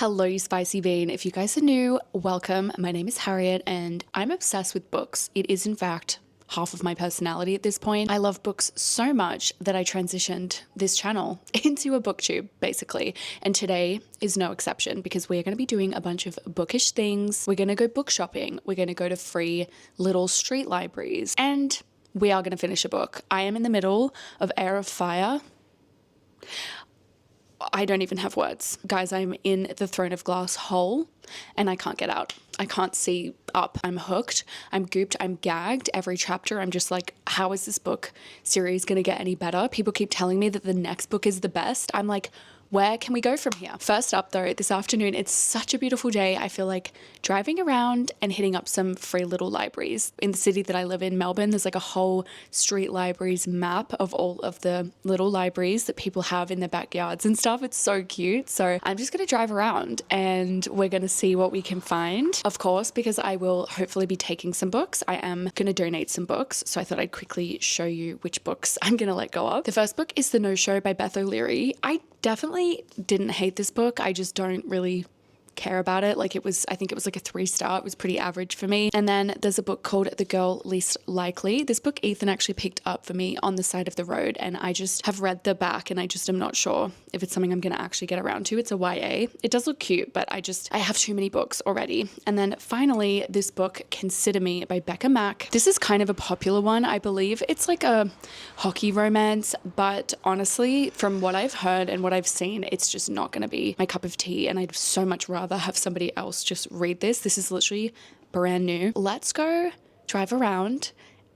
Hello, you spicy bean. If you guys are new, welcome. My name is Harriet and I'm obsessed with books. It is in fact half of my personality at this point. I love books so much that I transitioned this channel into a booktube, basically. And today is no exception because we're going to be doing a bunch of bookish things. We're going to go book shopping. We're going to go to free little street libraries. And we are going to finish a book. I am in the middle of Heir of Fire. I don't even have words. Guys, I'm in the Throne of Glass hole and I can't get out. I can't see up. I'm hooked. I'm gooped. I'm gagged. Every chapter, I'm just like, how is this book series going to get any better? People keep telling me that the next book is the best. I'm like, where can we go from here? First up though, this afternoon, it's such a beautiful day. I feel like driving around and hitting up some free little libraries. In the city that I live in, Melbourne, there's like a whole street libraries map of all of the little libraries that people have in their backyards and stuff. It's so cute. So I'm just going to drive around and we're going to see what we can find. Of course, because I will hopefully be taking some books. I am going to donate some books. So I thought I'd quickly show you which books I'm going to let go of. The first book is The No-Show by Beth O'Leary. I definitely didn't hate this book. I just don't really care about it. Like I think it was like a 3-star. It was pretty average for me. And then there's a book called The Girl Least Likely. This book Ethan actually picked up for me on the side of the road and I just have read the back and I just am not sure if it's something I'm going to actually get around to. It's a YA. It does look cute, but I have too many books already. And then finally, this book Consider Me by Becca Mack. This is kind of a popular one, I believe. It's like a hockey romance, but honestly, from what I've heard and what I've seen, it's just not going to be my cup of tea and I'd so much rather have somebody else just read this. This is literally brand new. Let's go drive around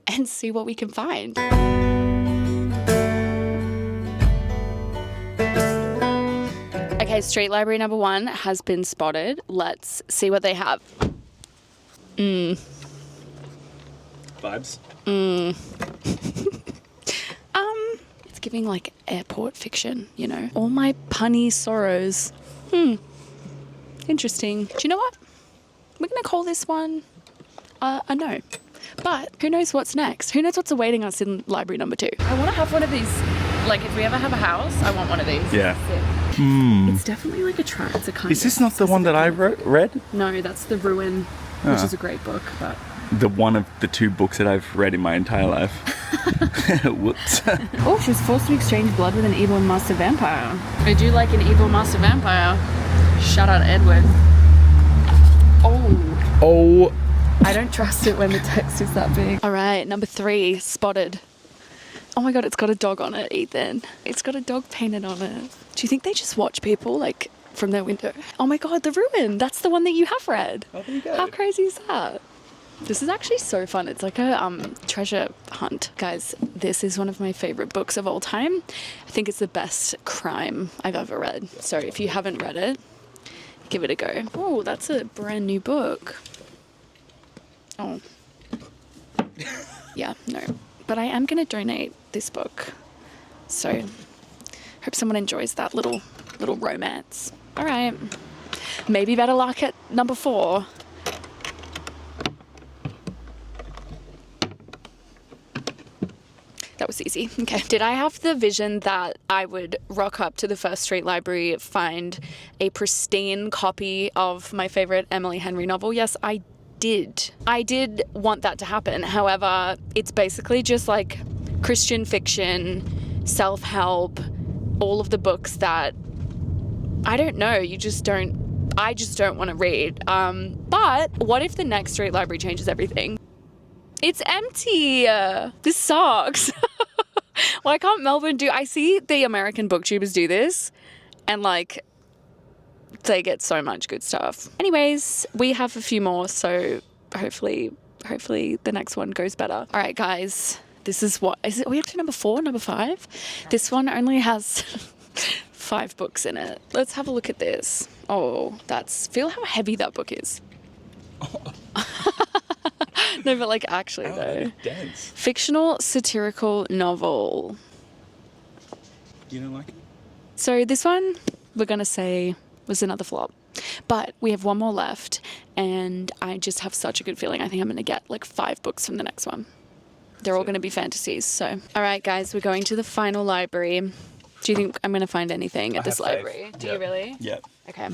and see what we can find. Okay, street library number 1 has been spotted. Let's see what they have. Vibes? It's giving like airport fiction, you know? All my punny sorrows. Interesting. Do you know what? We're going to call this one a no. But who knows what's next? Who knows what's awaiting us in library number 2? I want to have one of these. Like, if we ever have a house, I want one of these. Yeah. It's definitely like a track. It's a kind Is this not the one that I read? No, that's The Ruin, which is a great book, but... The one of the 2 books that I've read in my entire life. Whoops. Oh, she was forced to exchange blood with an evil master vampire. I do like an evil master vampire. Shout out Edward. Oh. I don't trust it when the text is that big. All right, number 3, spotted. Oh my God, it's got a dog on it, Ethan. It's got a dog painted on it. Do you think they just watch people like from their window? Oh my God, The Ruin. That's the one that you have read. Oh, there you go. How crazy is that? This is actually so fun. It's like a treasure hunt. Guys, this is one of my favorite books of all time. I think it's the best crime I've ever read. So if you haven't read it, give it a go. Oh, that's a brand new book. Oh. Yeah, no. But I am going to donate this book. So hope someone enjoys that little romance. All right. Maybe better luck at number 4. That was easy. Okay. Did I have the vision that I would rock up to the First Street Library, find a pristine copy of my favorite Emily Henry novel? Yes, I did. I did want that to happen. However, it's basically just like Christian fiction, self-help, all of the books that I don't know, I just don't want to read. But what if the next street library changes everything? It's empty. This sucks. Why can't Melbourne I see the American booktubers do this and like they get so much good stuff. Anyways, we have a few more, so hopefully the next one goes better. All right, guys, this is what is it? Are we up to number 4, number 5? This one only has 5 books in it. Let's have a look at this. Oh, feel how heavy that book is. No, but like actually though. Dense. Fictional satirical novel. You don't like it? So this one, we're going to say, was another flop. But we have one more left, and I just have such a good feeling. I think I'm going to get like 5 books from the next one. They're all going to be fantasies. So, all right, guys, we're going to the final library. Do you think I'm going to find anything at this library? Do you really? Yeah. Okay.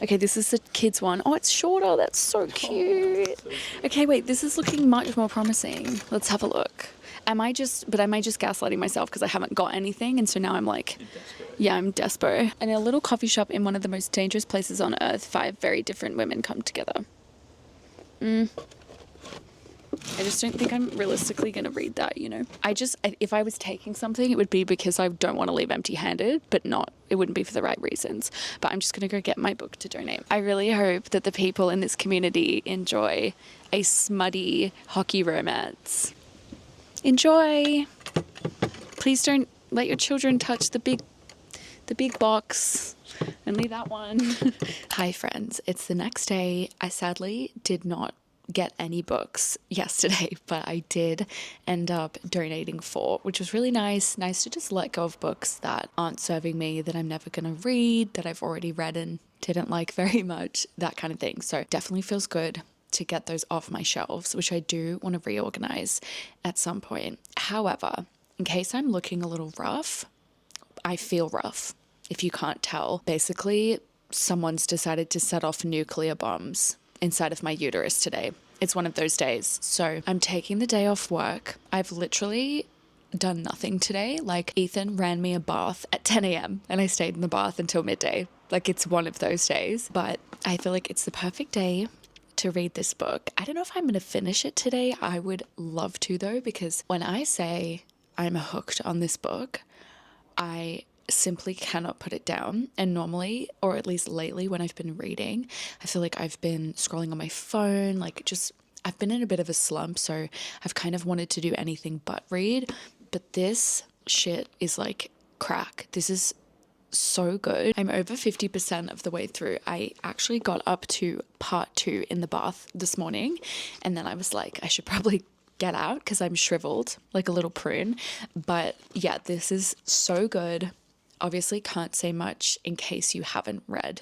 Okay, this is the kids one. Oh, it's shorter. That's so cute. Okay, wait, this is looking much more promising. Let's have a look. Am I just gaslighting myself because I haven't got anything, and so now I'm like, yeah, I'm despo. In a little coffee shop in one of the most dangerous places on earth, 5 very different women come together. I just don't think I'm realistically going to read that, you know. If I was taking something, it would be because I don't want to leave empty-handed, but it wouldn't be for the right reasons. But I'm just going to go get my book to donate. I really hope that the people in this community enjoy a smutty hockey romance. Enjoy. Please don't let your children touch the big box. Only that one. Hi friends, it's the next day. I sadly did not get any books yesterday, but I did end up donating 4, which was really nice to just let go of books that aren't serving me, that I'm never gonna read, that I've already read and didn't like very much, that kind of thing. So definitely feels good to get those off my shelves, which I do want to reorganize at some point. However, in case I'm looking a little rough, I feel rough, if you can't tell. Basically, someone's decided to set off nuclear bombs inside of my uterus today. It's one of those days. So I'm taking the day off work. I've literally done nothing today. Like, Ethan ran me a bath at 10 a.m. and I stayed in the bath until midday. Like, it's one of those days. But I feel like it's the perfect day to read this book. I don't know if I'm going to finish it today. I would love to though, because when I say I'm hooked on this book, I simply cannot put it down. And normally, or at least lately when I've been reading, I feel like I've been scrolling on my phone, I've been in a bit of a slump, so I've kind of wanted to do anything but read. But this shit is like crack. This is so good. I'm over 50% of the way through. I actually got up to part 2 in the bath this morning, and then I was like, I should probably get out because I'm shriveled like a little prune. But yeah, this is so good. Obviously can't say much in case you haven't read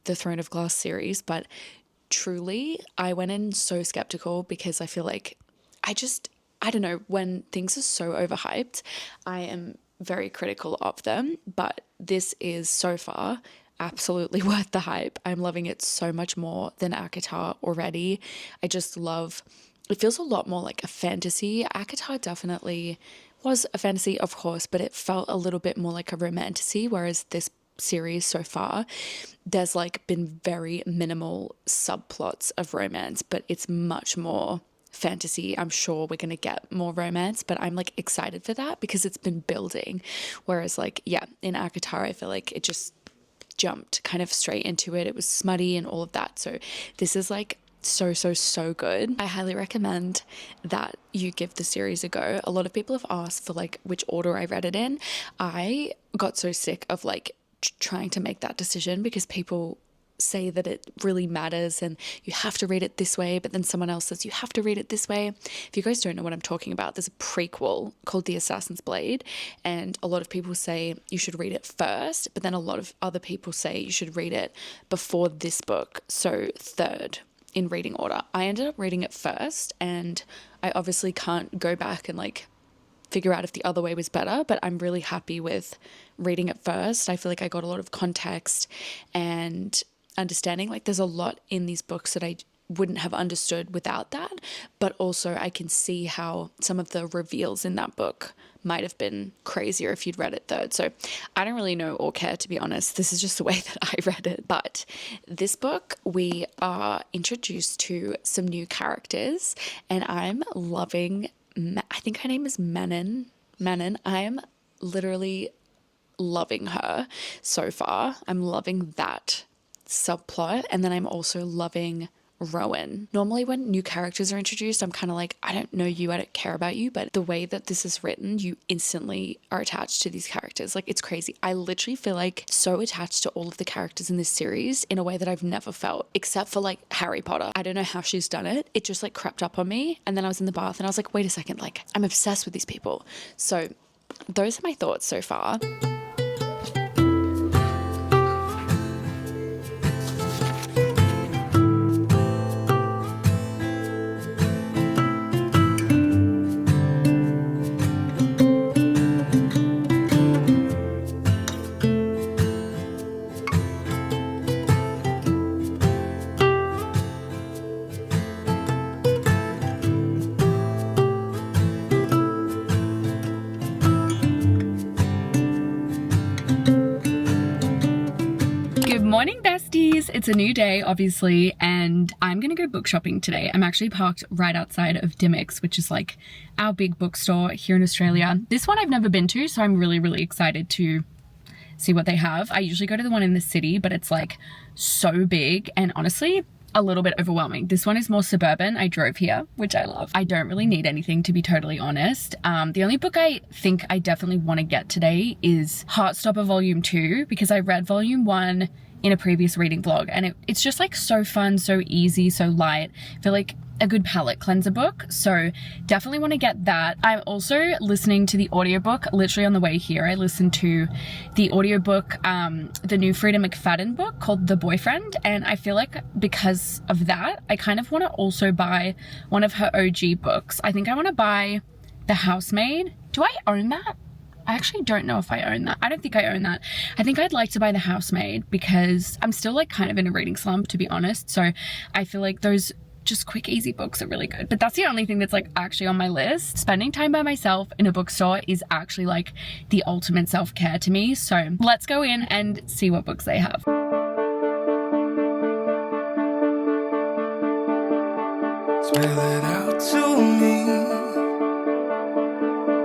the Throne of Glass series, but truly I went in so skeptical because I feel like I don't know, when things are so overhyped, I am very critical of them, but this is so far absolutely worth the hype. I'm loving it so much more than Akatar already. I just love, it feels a lot more like a fantasy. Akatar definitely was a fantasy, of course, but it felt a little bit more like a romantasy, whereas this series so far, there's like been very minimal subplots of romance, but it's much more fantasy. I'm sure we're going to get more romance, but I'm like excited for that because it's been building. Whereas like, yeah, in Akatar, I feel like it just jumped kind of straight into it. It was smutty and all of that. So this is like so good. I highly recommend that you give the series a go. A lot of people have asked for like which order I read it in. I got so sick of like trying to make that decision because people say that it really matters and you have to read it this way, but then someone else says you have to read it this way. If you guys don't know what I'm talking about, there's a prequel called The Assassin's Blade, and a lot of people say you should read it first, but then a lot of other people say you should read it before this book, so third in reading order. I ended up reading it first, and I obviously can't go back and like figure out if the other way was better, but I'm really happy with reading it first. I feel like I got a lot of context and understanding. Like there's a lot in these books that I wouldn't have understood without that, but also I can see how some of the reveals in that book might have been crazier if you'd read it third. So I don't really know or care, to be honest. This is just the way that I read it. But this book, we are introduced to some new characters, and I'm loving, I think her name is Manon. I am literally loving her so far. I'm loving that subplot, and then I'm also loving Rowan. Normally when new characters are introduced, I'm kind of like, I don't know you, I don't care about you, but the way that this is written, you instantly are attached to these characters. Like it's crazy. I literally feel like so attached to all of the characters in this series in a way that I've never felt, except for like Harry Potter. I don't know how she's done it. It just like crept up on me, and then I was in the bath and I was like, wait a second, like I'm obsessed with these people. So those are my thoughts so far. guys, it's a new day obviously, and I'm gonna go book shopping today. I'm actually parked right outside of Dimmicks, which is like our big bookstore here in Australia. This one I've never been to, so I'm really excited to see what they have. I usually go to the one in the city, but it's like so big and honestly a little bit overwhelming. This one is more suburban. I drove here, which I love. I don't really need anything, to be totally honest. The only book I think I definitely want to get today is Heartstopper Volume 2, because I read Volume 1 in a previous reading vlog, and it's just like so fun, so easy, so light. I feel like a good palate cleanser book, so definitely want to get that. I'm also listening to the audiobook literally on the way here. I listened to the audiobook, the new Frida McFadden book called The Boyfriend, and I feel like because of that, I kind of want to also buy one of her OG books. I think I want to buy The Housemaid. Do I own that? I actually don't know if I own that. I don't think I own that. I think I'd like to buy The Housemaid because I'm still like kind of in a reading slump, to be honest. So I feel like those just quick, easy books are really good. But that's the only thing that's like actually on my list. Spending time by myself in a bookstore is actually like the ultimate self-care to me. So let's go in and see what books they have. Spell it out to me.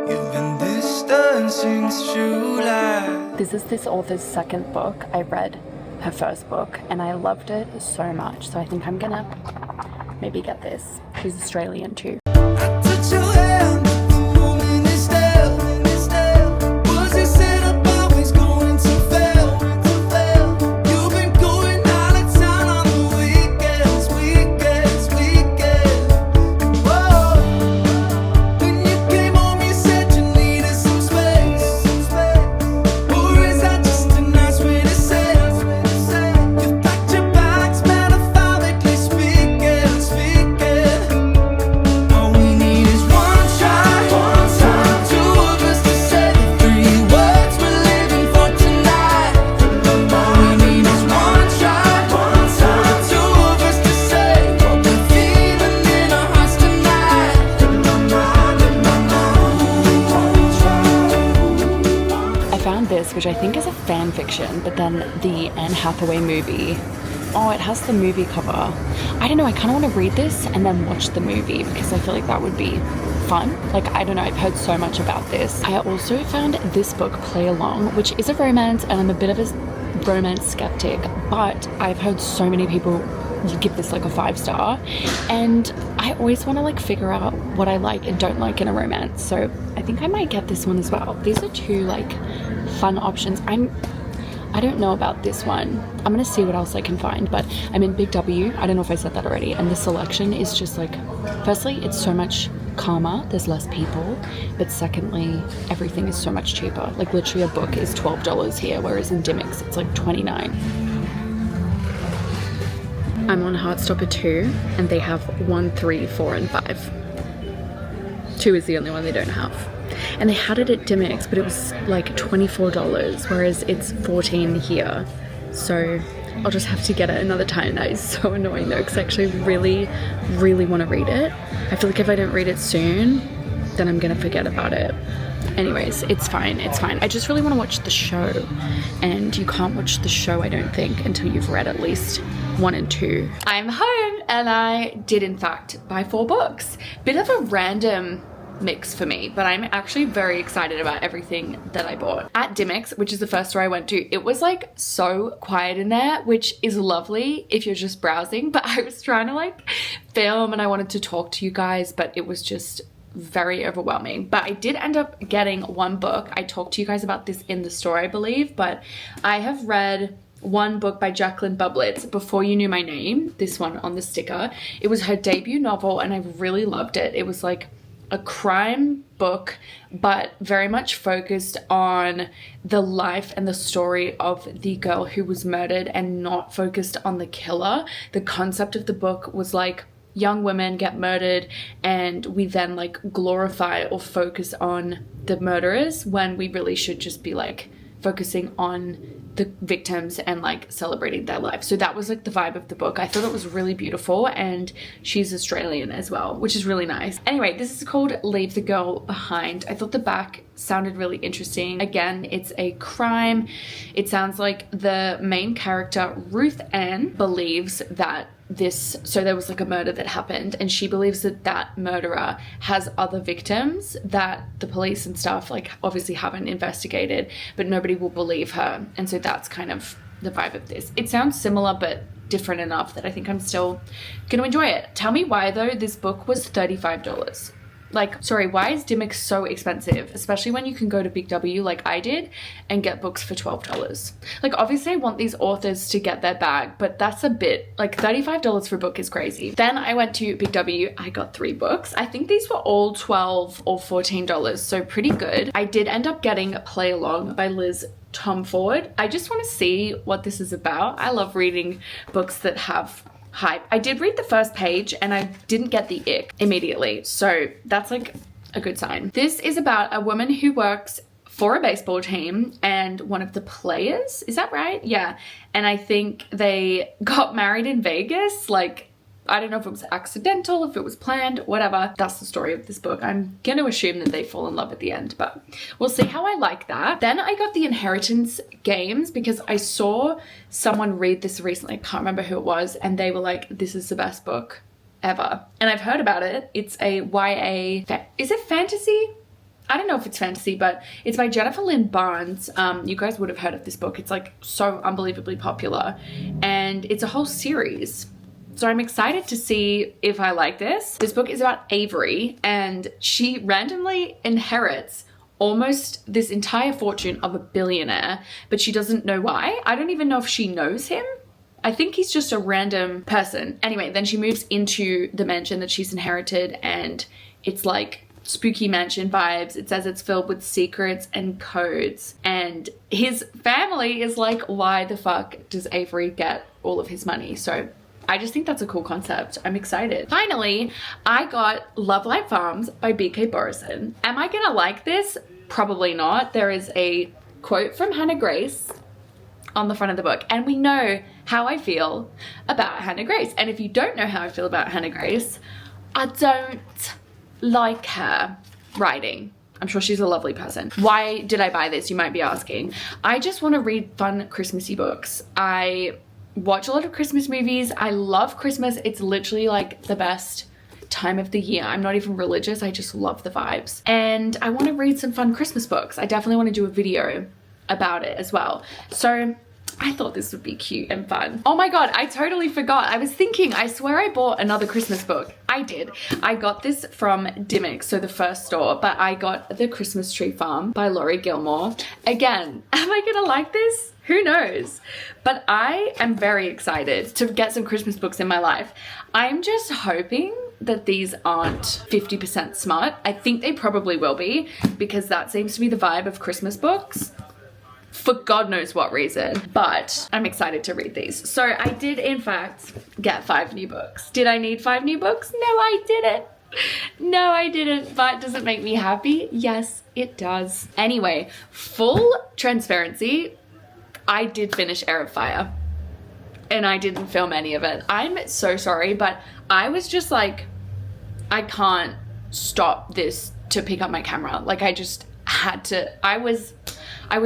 You've been distant since July. This is this author's second book. I read her first book and I loved it so much. So I think I'm gonna maybe get this. She's Australian too. I touch your hand, the moment is still. Was it set up always going to fail? You've been going out of town on the weekends. Whoa. When you came home, you said you needed some space. Or is that just a nice way to say it? You packed your bags, metaphorically speaking. All we need is one try, two of us to say the three words we're living for tonight. All we need is one try, two of us to say what we're feeling in our hearts tonight. I found this, which I think is a fan fiction, but then the Anne Hathaway movie. Oh, it has the movie cover. I don't know, I kind of want to read this and then watch the movie because I feel like that would be fun. Like, I don't know, I've heard so much about this. I also found this book, Play Along, which is a romance, and I'm a bit of a romance skeptic, but I've heard so many people give this like a 5-star, and I always want to like figure out what I like and don't like in a romance, so I think I might get this one as well. These are two like fun options. I don't know about this one. I'm gonna see what else I can find, but I'm in Big W. I don't know if I said that already. And the selection is just like, firstly, it's so much calmer. There's less people. But secondly, everything is so much cheaper. Like literally a book is $12 here, whereas in Dimmicks, it's like $29. I'm on Heartstopper 2 and they have 1, 3, 4, and 5. 2 is the only one they don't have. And they had it at Dimmicks, but it was like $24, whereas it's $14 here. So I'll just have to get it another time. That is so annoying though, because I actually really want to read it. I feel like if I don't read it soon, then I'm gonna forget about it. Anyways, it's fine. I just really want to watch the show, and you can't watch the show, I don't think, until you've read at least 1 and 2. I'm home, and I did in fact buy 4 books. Bit of a random mix for me, but I'm actually very excited about everything that I bought. At Dimmicks, which is the first store I went to, it was like so quiet in there, which is lovely if you're just browsing, but I was trying to like film and I wanted to talk to you guys, but it was just very overwhelming. But I did end up getting 1 book. I talked to you guys about this in the store, I believe, but I have read 1 book by Jacqueline Bublitz, Before You Knew My Name, this one on the sticker. It was her debut novel and I really loved it. It was like a crime book, but very much focused on the life and the story of the girl who was murdered and not focused on the killer. The concept of the book was like young women get murdered and we then like glorify or focus on the murderers when we really should just be like focusing on the victims and like celebrating their life. So that was like the vibe of the book. I thought it was really beautiful, and she's Australian as well, which is really nice. Anyway, this is called Leave the Girl Behind. I thought the back sounded really interesting. Again, it's a crime. It sounds like the main character, Ruth Ann, believes that so there was like a murder that happened, and she believes that that murderer has other victims that the police and stuff like obviously haven't investigated, but nobody will believe her. And so that's kind of the vibe of this. It sounds similar but different enough that I think I'm still gonna enjoy it. Tell me why though this book was $35. Like, sorry, why is Dymocks so expensive? Especially when you can go to Big W like I did and get books for $12. Like, obviously I want these authors to get their bag, but that's a bit, like $35 for a book is crazy. Then I went to Big W, I got 3 books. I think these were all $12 or $14, so pretty good. I did end up getting Play Along by Liz Tomford. I just want to see what this is about. I love reading books that have hype. I did read the first page and I didn't get the ick immediately, so that's like a good sign. This is about a woman who works for a baseball team and one of the players, is that right? Yeah. And I think they got married in Vegas. Like, I don't know if it was accidental, if it was planned, whatever. That's the story of this book. I'm going to assume that they fall in love at the end, but we'll see how I like that. Then I got the Inheritance Games because I saw someone read this recently. I can't remember who it was. And they were like, this is the best book ever. And I've heard about it. It's a YA, is it fantasy? I don't know if it's fantasy, but it's by Jennifer Lynn Barnes. You guys would have heard of this book. It's like so unbelievably popular, and it's a whole series. So I'm excited to see if I like this. This book is about Avery, and she randomly inherits almost this entire fortune of a billionaire, but she doesn't know why. I don't even know if she knows him. I think he's just a random person. Anyway, then she moves into the mansion that she's inherited, and it's like spooky mansion vibes. It says it's filled with secrets and codes, and his family is like, why the fuck does Avery get all of his money? So I just think that's a cool concept. I'm excited. Finally, I got Love Light Farms by BK Borison. Am I gonna like this? Probably not. There is a quote from Hannah Grace on the front of the book, and we know how I feel about Hannah Grace. And if you don't know how I feel about Hannah Grace, I don't like her writing. I'm sure she's a lovely person. Why did I buy this, you might be asking? I just want to read fun Christmassy books. I watch a lot of Christmas movies. I love Christmas. It's literally like the best time of the year. I'm not even religious. I just love the vibes. And I want to read some fun Christmas books. I definitely want to do a video about it as well. So I thought this would be cute and fun. Oh my God, I totally forgot. I was thinking, I swear I bought another Christmas book. I did. I got this from Dymocks, so the first store, but I got The Christmas Tree Farm by Laurie Gilmore. Again, am I gonna like this? Who knows? But I am very excited to get some Christmas books in my life. I'm just hoping that these aren't 50% smart. I think they probably will be, because that seems to be the vibe of Christmas books for God knows what reason, but I'm excited to read these. So I did in fact get 5 new books. Did I need 5 new books? No, I didn't. No, I didn't, but does it make me happy? Yes, it does. Anyway, full transparency, I did finish Heir of Fire and I didn't film any of it. I'm so sorry, but I was just like, I can't stop this to pick up my camera. Like I just had to, I was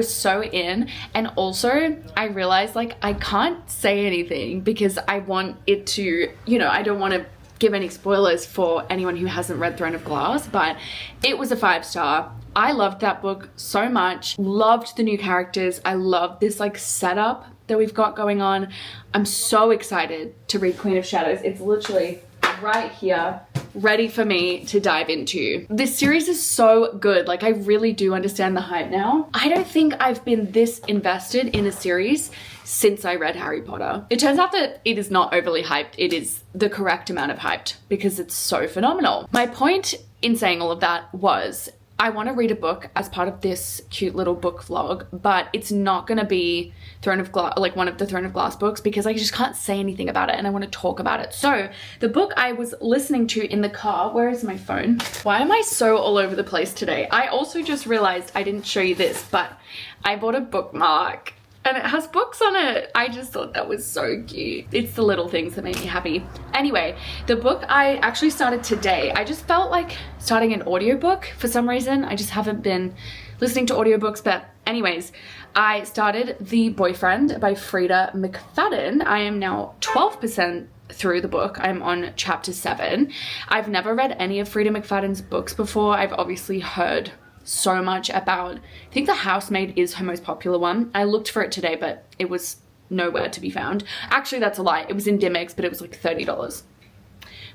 so in. And also I realized like I can't say anything because I want it to, you know, I don't want to give any spoilers for anyone who hasn't read Throne of Glass, but it was a 5-star. I loved that book so much. Loved the new characters. I love this like setup that we've got going on. I'm so excited to read Queen of Shadows. It's literally right here, ready for me to dive into. This series is so good. Like I really do understand the hype now. I don't think I've been this invested in a series since I read Harry Potter. It turns out that it is not overly hyped. It is the correct amount of hyped because it's so phenomenal. My point in saying all of that was I want to read a book as part of this cute little book vlog, but it's not going to be Throne of Glass, like one of the Throne of Glass books, because I just can't say anything about it and I want to talk about it. So the book I was listening to in the car, where is my phone? Why am I so all over the place today? I also just realized I didn't show you this, but I bought a bookmark and it has books on it. I just thought that was so cute. It's the little things that make me happy. Anyway, the book I actually started today. I just felt like starting an audiobook for some reason. I just haven't been listening to audiobooks, but anyways, I started The Boyfriend by Frida McFadden. I am now 12% through the book. I'm on chapter 7. I've never read any of Frida McFadden's books before. I've obviously heard so much about, I think The Housemaid is her most popular one. I looked for it today, but it was nowhere to be found. Actually, that's a lie. It was in Dimmicks, but it was like $30.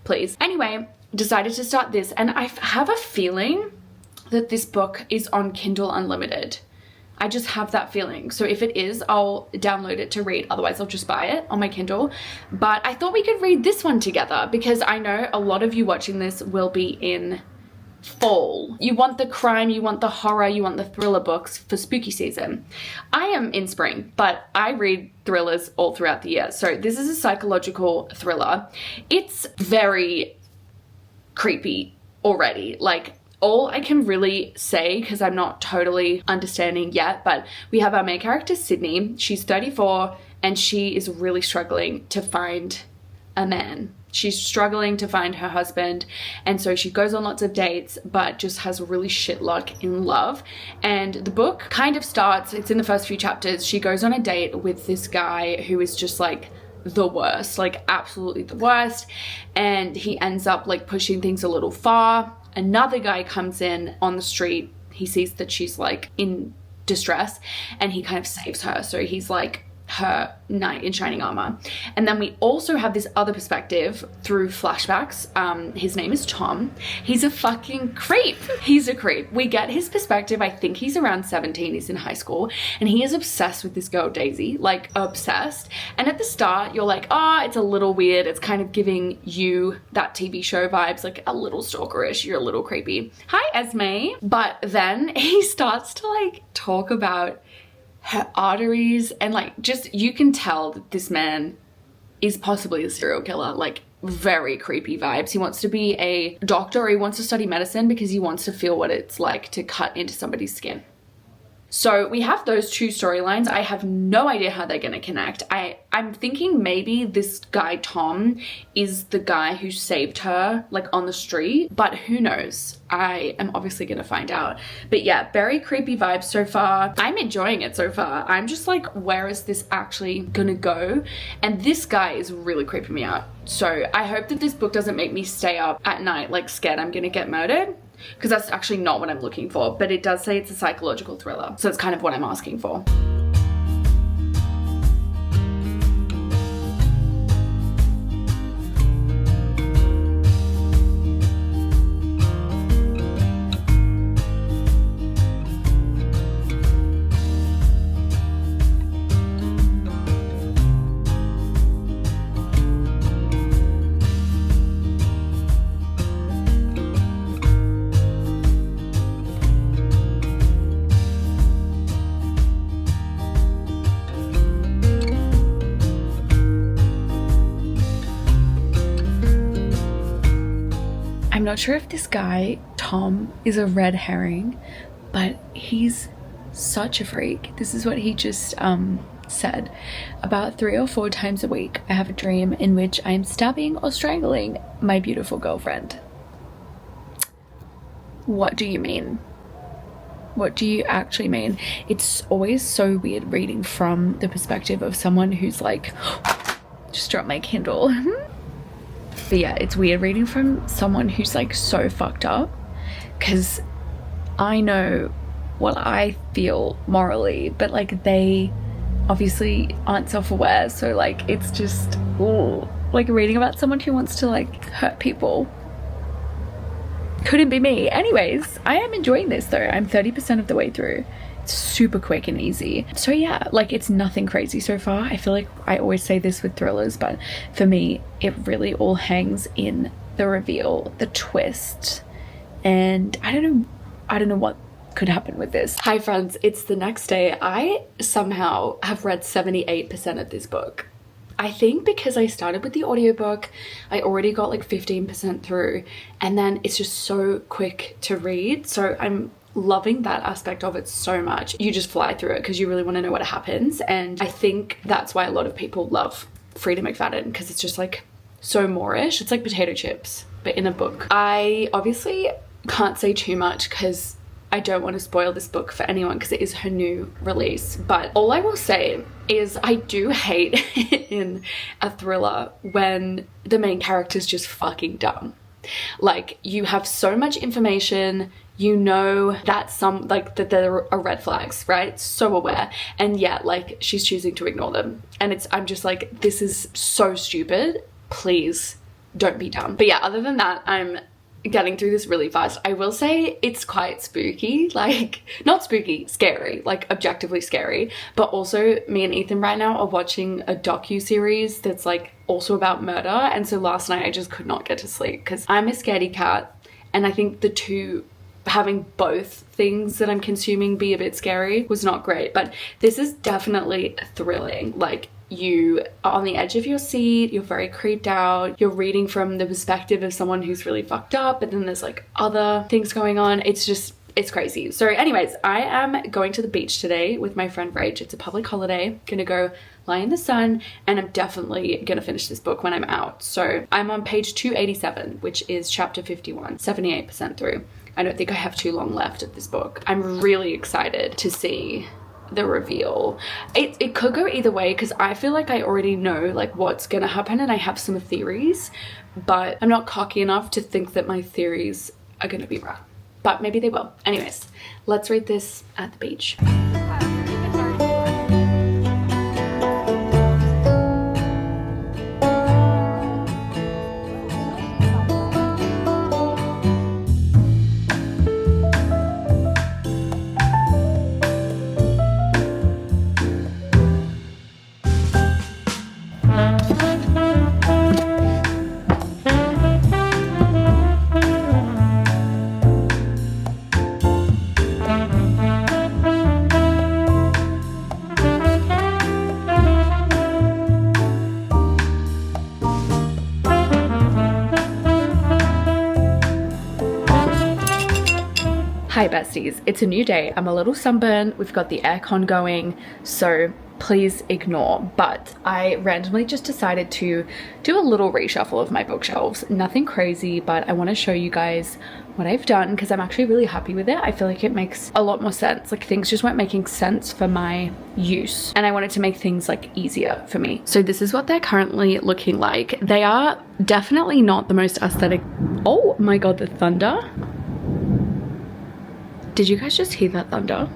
Please. Anyway, decided to start this, and I have a feeling that this book is on Kindle Unlimited. I just have that feeling. So if it is, I'll download it to read. Otherwise, I'll just buy it on my Kindle. But I thought we could read this one together because I know a lot of you watching this will be in fall. You want the crime, you want the horror, you want the thriller books for spooky season. I am in spring, but I read thrillers all throughout the year. So this is a psychological thriller. It's very creepy already. Like, all I can really say, because I'm not totally understanding yet, but we have our main character, Sydney. She's 34 and she is really struggling to find a man. She's struggling to find her husband, and so she goes on lots of dates but just has really shit luck in love. And the book kind of starts, it's in the first few chapters, she goes on a date with this guy who is just like the worst, like absolutely the worst, and he ends up like pushing things a little far. Another guy comes in on the street, he sees that she's like in distress and he kind of saves her, so he's like her knight in shining armor. And then we also have this other perspective through flashbacks. His name is Tom. He's a fucking creep. He's a creep. We get his perspective. I think he's around 17. He's in high school and he is obsessed with this girl Daisy, like obsessed. And at the start you're like, oh, it's a little weird. It's kind of giving you that TV show vibes, like a little stalkerish. You're a little creepy. Hi, Esme. But then he starts to like talk about her arteries and like just, you can tell that this man is possibly a serial killer, like very creepy vibes. He wants to be a doctor, or he wants to study medicine because he wants to feel what it's like to cut into somebody's skin. So we have those two storylines. I have no idea how they're going to connect. I'm thinking maybe this guy Tom is the guy who saved her like on the street, but who knows? I am obviously going to find out. But yeah, very creepy vibes so far. I'm enjoying it so far. I'm just like, where is this actually going to go? And this guy is really creeping me out. So I hope that this book doesn't make me stay up at night like scared I'm going to get murdered, because that's actually not what I'm looking for. But it does say it's a psychological thriller, so it's kind of what I'm asking for. I'm not sure if this guy, Tom, is a red herring, but he's such a freak. This is what he just said. About 3 or 4 times a week, I have a dream in which I am stabbing or strangling my beautiful girlfriend. What do you mean? What do you actually mean? It's always so weird reading from the perspective of someone who's like, just dropped my Kindle. But yeah, it's weird reading from someone who's like so fucked up, because I know what I feel morally, but like they obviously aren't self-aware. So like it's just, ooh, like reading about someone who wants to like hurt people. Couldn't be me. Anyways, I am enjoying this though. I'm 30% of the way through. It's super quick and easy. So yeah, like it's nothing crazy so far. I feel like I always say this with thrillers, but for me, it really all hangs in the reveal, the twist, and I don't know what could happen with this. Hi friends, it's the next day. I somehow have read 78% of this book. I think because I started with the audiobook, I already got like 15% through, and then it's just so quick to read. So I'm loving that aspect of it so much. You just fly through it because you really want to know what happens. And I think that's why a lot of people love Frida McFadden, because it's just like so Moorish. It's like potato chips, but in a book. I obviously can't say too much because I don't want to spoil this book for anyone because it is her new release. But all I will say is I do hate in a thriller when the main character's just fucking dumb. Like, you have so much information, you know that that there are red flags, right? So aware, and yet like she's choosing to ignore them. And I'm just like, this is so stupid. Please don't be dumb. But yeah, other than that, I'm getting through this really fast. I will say it's quite spooky, like not spooky, scary, like objectively scary. But also me and Ethan right now are watching a docu-series that's like also about murder, and so last night I just could not get to sleep because I'm a scaredy cat, and I think the two, having both things that I'm consuming be a bit scary was not great. But this is definitely thrilling. Like, you are on the edge of your seat, you're very creeped out, you're reading from the perspective of someone who's really fucked up, but then there's like other things going on. It's crazy. So anyways, I am going to the beach today with my friend Rach. It's a public holiday. Gonna go lie in the sun, and I'm definitely gonna finish this book when I'm out. So I'm on page 287, which is chapter 51, 78% through. I don't think I have too long left of this book. I'm really excited to see the reveal. It could go either way because I feel like I already know like what's gonna happen, and I have some theories, but I'm not cocky enough to think that my theories are gonna be right. But maybe they will. Anyways, let's read this at the beach. Hi besties, it's a new day. I'm a little sunburned, we've got the aircon going, so please ignore. But I randomly just decided to do a little reshuffle of my bookshelves. Nothing crazy, but I want to show you guys what I've done because I'm actually really happy with it. I feel like it makes a lot more sense. Like, things just weren't making sense for my use, and I wanted to make things like easier for me. So this is what they're currently looking like. They are definitely not the most aesthetic. Oh my god, the thunder. Did you guys just hear that thunder?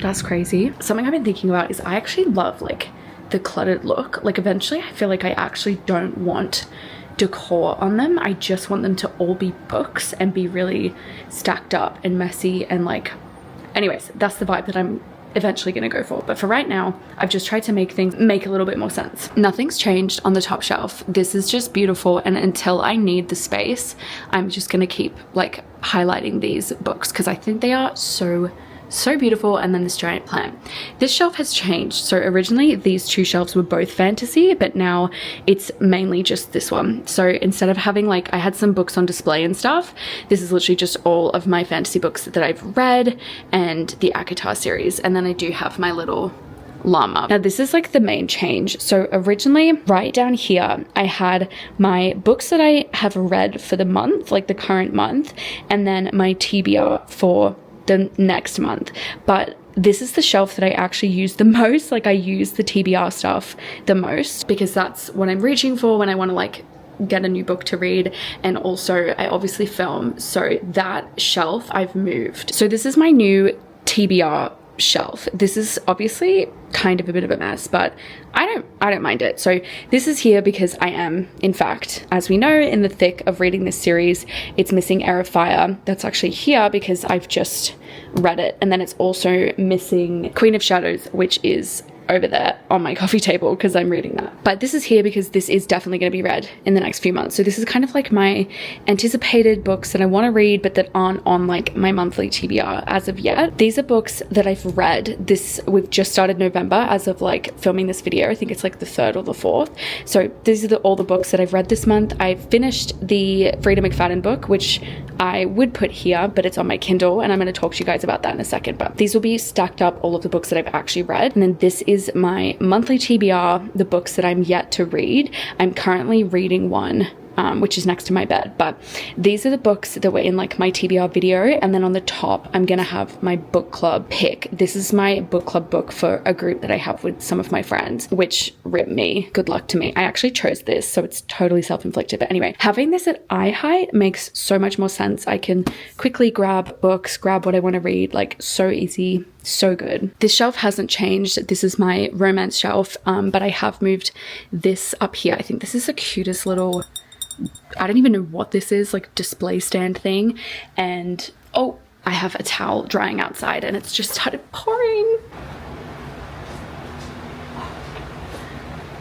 That's crazy. Something I've been thinking about is I actually love like the cluttered look. Like, eventually I feel like I actually don't want decor on them. I just want them to all be books and be really stacked up and messy and like, anyways, that's the vibe that I'm eventually gonna go for. But for right now, I've just tried to make things make a little bit more sense. Nothing's changed on the top shelf. This is just beautiful, and until I need the space, I'm just gonna keep like highlighting these books because I think they are so beautiful. And then this giant plant. This shelf has changed. So originally these two shelves were both fantasy, but now it's mainly just this one. So instead of having like, I had some books on display and stuff, this is literally just all of my fantasy books that I've read and the Akatar series. And then I do have my little llama. Now this is like the main change. So originally right down here I had my books that I have read for the month, like the current month, and then my TBR for the next month. But this is the shelf that I actually use the most. Like, I use the TBR stuff the most because that's what I'm reaching for when I want to like get a new book to read, and also I obviously film, so that shelf I've moved. So this is my new TBR shelf. This is obviously kind of a bit of a mess, but I don't mind it. So this is here because I am, in fact, as we know, in the thick of reading this series. It's missing Air of Fire. That's actually here because I've just read it. And then it's also missing Queen of Shadows, which is over there on my coffee table because I'm reading that. But this is here because this is definitely going to be read in the next few months. So this is kind of like my anticipated books that I want to read but that aren't on like my monthly TBR as of yet. These are books that I've read. We've just started November as of like filming this video. I think it's like the 3rd or the 4th. So these are all the books that I've read this month. I've finished the Frida McFadden book, which I would put here, but it's on my Kindle, and I'm going to talk to you guys about that in a second. But these will be stacked up, all of the books that I've actually read. And then this is my monthly TBR, the books that I'm yet to read. I'm currently reading one, which is next to my bed, but these are the books that were in like my TBR video. And then on the top, I'm gonna have my book club pick. This is my book club book for a group that I have with some of my friends, which rip me, good luck to me. I actually chose this, so it's totally self-inflicted. But anyway, having this at eye height makes so much more sense. I can quickly grab books, grab what I want to read, like so easy, so good. This shelf hasn't changed. This is my romance shelf, but I have moved this up here. I think this is the cutest little, I don't even know what this is, like display stand thing. And oh, I have a towel drying outside and it's just started pouring.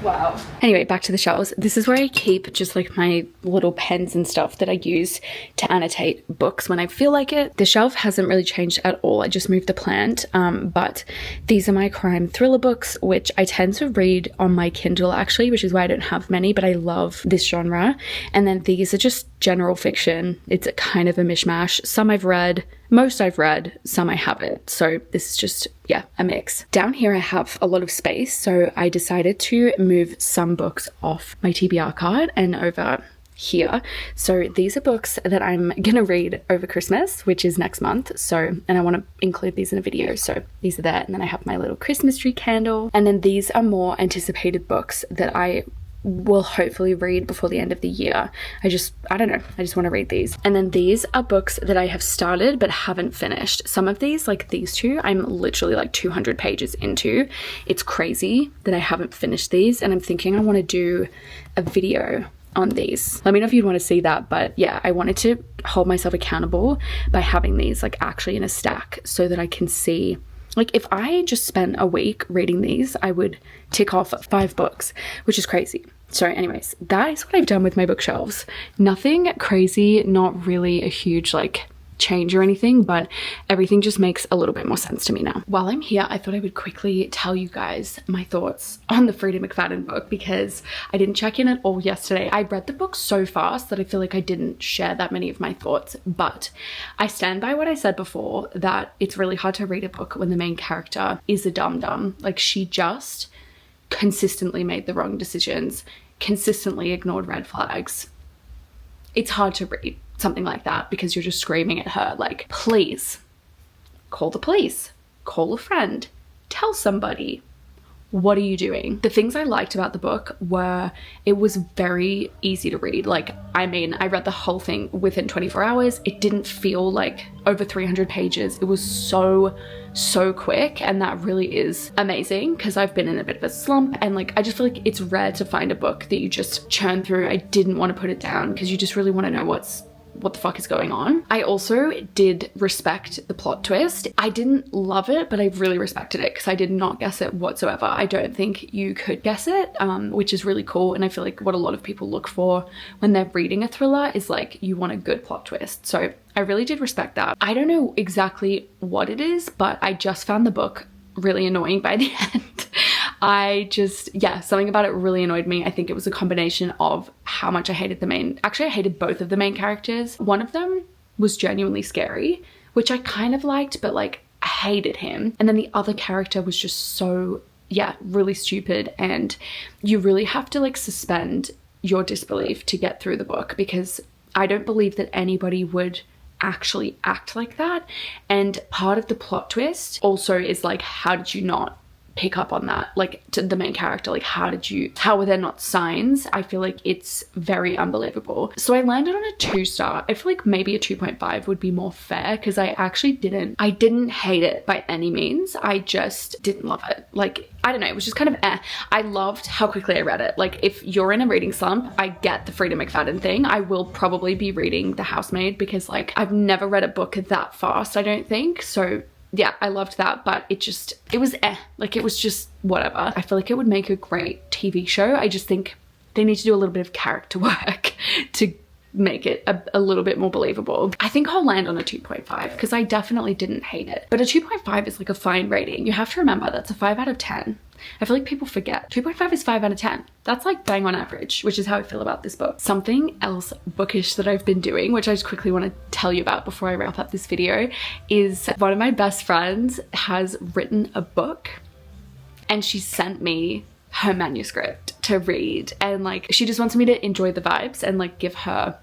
Wow. Anyway, back to the shelves. This is where I keep just like my little pens and stuff that I use to annotate books when I feel like it. The shelf hasn't really changed at all. I just moved the plant. But these are my crime thriller books, which I tend to read on my Kindle actually, which is why I don't have many, but I love this genre. And then these are just general fiction. It's a kind of a mishmash. Some I've read, most I've read, some I haven't. So this is just, yeah, a mix. Down here I have a lot of space, so I decided to move some books off my TBR card and over here. So these are books that I'm gonna read over Christmas, which is next month. So, and I want to include these in a video. So these are there. And then I have my little Christmas tree candle. And then these are more anticipated books that I will hopefully read before the end of the year. I don't know, I just want to read these. And then these are books that I have started but haven't finished. Some of these, like these two, I'm literally like 200 pages into. It's crazy that I haven't finished these, and I'm thinking I want to do a video on these. Let me know if you'd want to see that. But yeah, I wanted to hold myself accountable by having these like actually in a stack so that I can see, like if I just spent a week reading these, I would tick off 5 books, which is crazy. So anyways, that is what I've done with my bookshelves. Nothing crazy, not really a huge like change or anything, but everything just makes a little bit more sense to me now. While I'm here, I thought I would quickly tell you guys my thoughts on the Frida McFadden book because I didn't check in at all yesterday. I read the book so fast that I feel like I didn't share that many of my thoughts, but I stand by what I said before, that it's really hard to read a book when the main character is a dum-dum. Like she just consistently made the wrong decisions, consistently ignored red flags. It's hard to read something like that because you're just screaming at her like, please call the police, call a friend, tell somebody. What are you doing? The things I liked about the book were it was very easy to read. Like, I mean, I read the whole thing within 24 hours. It didn't feel like over 300 pages. It was so quick, and that really is amazing because I've been in a bit of a slump, and like I just feel like it's rare to find a book that you just churn through. I didn't want to put it down because you just really want to know what the fuck is going on. I also did respect the plot twist. I didn't love it, but I really respected it because I did not guess it whatsoever. I don't think you could guess it, which is really cool. And I feel like what a lot of people look for when they're reading a thriller is like, you want a good plot twist. So I really did respect that. I don't know exactly what it is, but I just found the book really annoying by the end. Something about it really annoyed me. I think it was a combination of how much I hated I hated both of the main characters. One of them was genuinely scary, which I kind of liked, but like I hated him. And then the other character was just so, really stupid. And you really have to like suspend your disbelief to get through the book because I don't believe that anybody would actually act like that. And part of the plot twist also is like, how did you not pick up on that? Like, to the main character, like how were there not signs? I feel like it's very unbelievable. So I landed on a 2-star. I feel like maybe a 2.5 would be more fair because I didn't hate it by any means. I just didn't love it. Like, I don't know, it was just kind of I loved how quickly I read it. Like, if you're in a reading slump, I get the Frida McFadden thing. I will probably be reading The Housemaid because like I've never read a book that fast, I don't think. So yeah, I loved that, but it was like it was just whatever. I feel like it would make a great TV show. I just think they need to do a little bit of character work to make it a little bit more believable. I think I'll land on a 2.5 because I definitely didn't hate it. But a 2.5 is like a fine rating. You have to remember that's a 5 out of 10. I feel like people forget 2.5 is 5 out of 10. That's like bang on average, which is how I feel about this book. Something else bookish that I've been doing, which I just quickly want to tell you about before I wrap up this video, is one of my best friends has written a book and she sent me her manuscript to read, and like she just wants me to enjoy the vibes and like give her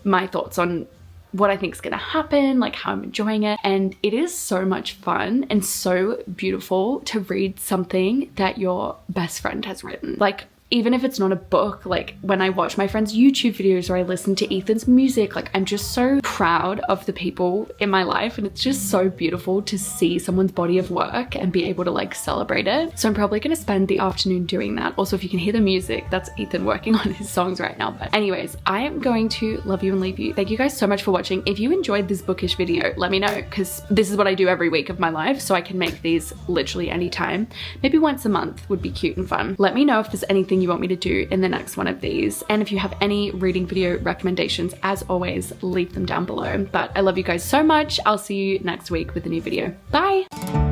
my thoughts on what I think is gonna happen, like how I'm enjoying it. And it is so much fun and so beautiful to read something that your best friend has written. Like, even if it's not a book, like when I watch my friends' YouTube videos or I listen to Ethan's music, like I'm just so proud of the people in my life, and it's just so beautiful to see someone's body of work and be able to like celebrate it. So I'm probably gonna spend the afternoon doing that. Also, if you can hear the music, that's Ethan working on his songs right now. But anyways, I am going to love you and leave you. Thank you guys so much for watching. If you enjoyed this bookish video, let me know, because this is what I do every week of my life, so I can make these literally anytime. Maybe once a month would be cute and fun. Let me know if there's anything you want me to do in the next one of these, and if you have any reading video recommendations, as always, leave them down below. But I love you guys so much. I'll see you next week with a new video. Bye.